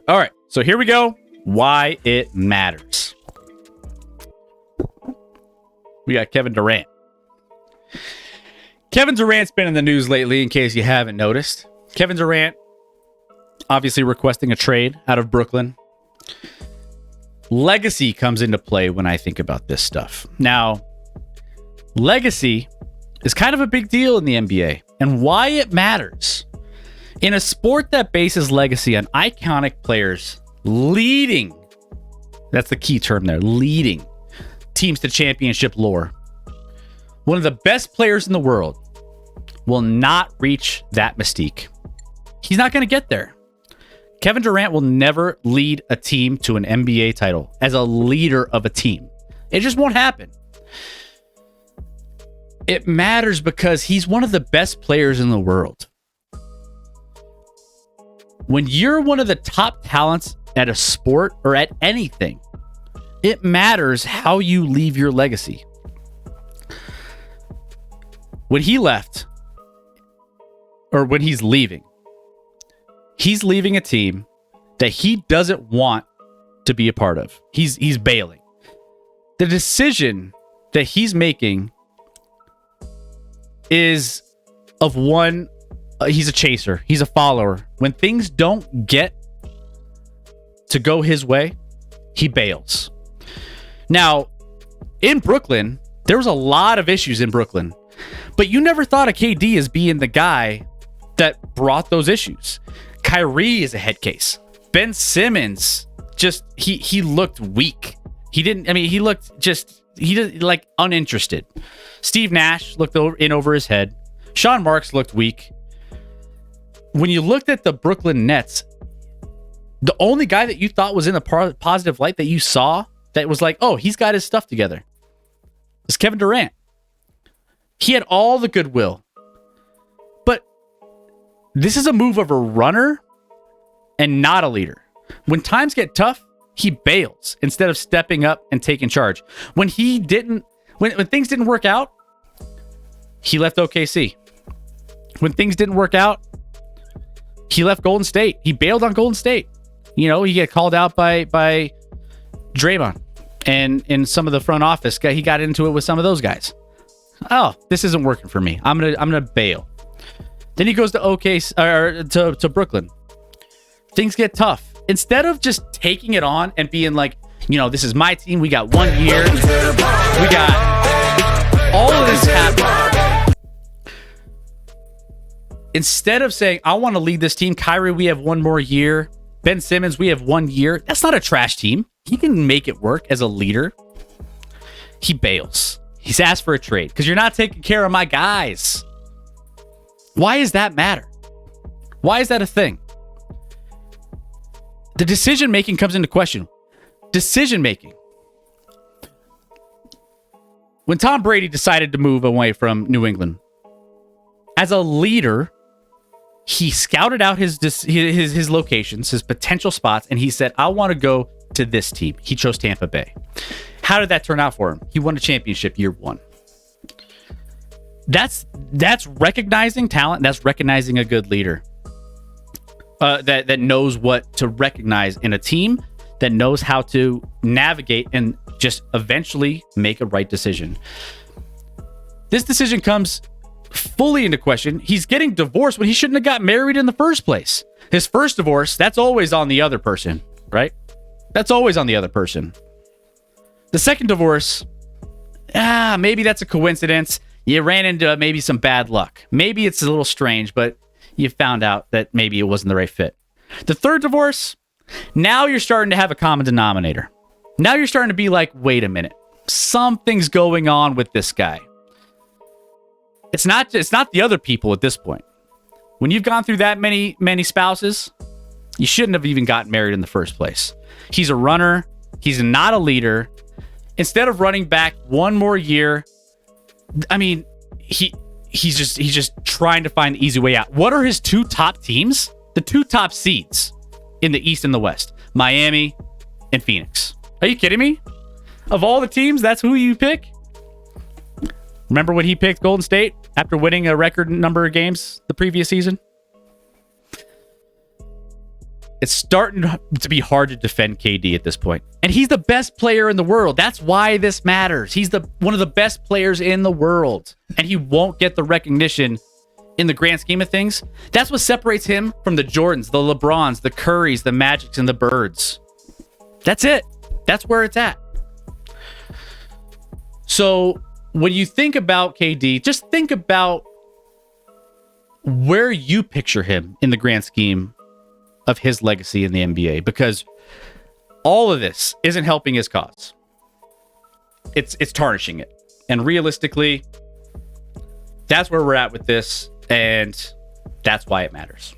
it. All right, so here we go. Why it matters. We got Kevin Durant. Kevin Durant's been in the news lately, in case you haven't noticed. Kevin Durant obviously requesting a trade out of Brooklyn. Legacy comes into play when I think about this stuff. Now, legacy is kind of a big deal in the NBA, and why it matters. In a sport that bases legacy on iconic players leading, that's the key term there, leading teams to championship lore, one of the best players in the world will not reach that mystique. He's not going to get there. Kevin Durant will never lead a team to an NBA title as a leader of a team. It just won't happen. It matters because he's one of the best players in the world. When you're one of the top talents at a sport or at anything, it matters how you leave your legacy. When he left, or when he's leaving a team that he doesn't want to be a part of. He's bailing. The decision that he's making is of one, he's a chaser. He's a follower. When things don't get to go his way, he bails. Now, in Brooklyn, there was a lot of issues in Brooklyn, but you never thought of KD as being the guy that brought those issues. Kyrie is a head case. Ben Simmons, just, he looked weak. He looked like uninterested. Steve Nash looked over his head. Sean Marks looked weak. When you looked at the Brooklyn Nets, the only guy that you thought was in a positive light that you saw that was like, oh, he's got his stuff together, is Kevin Durant. He had all the goodwill. But this is a move of a runner and not a leader. When times get tough, he bails instead of stepping up and taking charge. When things didn't work out, he left OKC. When things didn't work out, he left Golden State. He bailed on Golden State. You know, he got called out by Draymond, and in some of the front office, he got into it with some of those guys. Oh, this isn't working for me. I'm gonna bail. Then he goes to OKC or to Brooklyn. Things get tough. Instead of just taking it on and being like, you know, this is my team. We got 1 year. We got all of this happening. Instead of saying, I want to lead this team, Kyrie, we have 1 more year. Ben Simmons, we have 1 year. That's not a trash team. He can make it work as a leader. He bails. He's asked for a trade because you're not taking care of my guys. Why does that matter? Why is that a thing? The decision-making comes into question. Decision-making. When Tom Brady decided to move away from New England, as a leader, he scouted out his locations, his potential spots, and he said, I want to go to this team. He chose Tampa Bay. How did that turn out for him? He won a championship year 1. That's recognizing talent. That's recognizing a good leader that knows what to recognize in a team, that knows how to navigate and just eventually make a right decision. This decision comes fully into question. He's getting divorced when he shouldn't have got married in the first place. His first divorce, that's always on the other person, right? That's always on the other person. The second divorce, maybe that's a coincidence. You ran into maybe some bad luck. Maybe it's a little strange, but you found out that maybe it wasn't the right fit. The third divorce, now you're starting to have a common denominator. Now you're starting to be like, wait a minute. Something's going on with this guy. It's not the other people at this point. When you've gone through that many spouses, you shouldn't have even gotten married in the first place. He's a runner. He's not a leader. Instead of running back 1 more year, I mean, he's just trying to find the easy way out. What are his 2 top teams? The 2 top seeds in the East and the West, Miami and Phoenix. Are you kidding me? Of all the teams, that's who you pick? Remember when he picked Golden State after winning a record number of games the previous season? it's starting to be hard to defend KD at this point. And he's the best player in the world. That's why this matters. He's one of the best players in the world. And he won't get the recognition in the grand scheme of things. That's what separates him from the Jordans, the LeBrons, the Currys, the Magics, and the Birds. That's it. That's where it's at. So when you think about KD, just think about where you picture him in the grand scheme of his legacy in the NBA, because all of this isn't helping his cause. It's tarnishing it. And realistically, that's where we're at with this, and that's why it matters.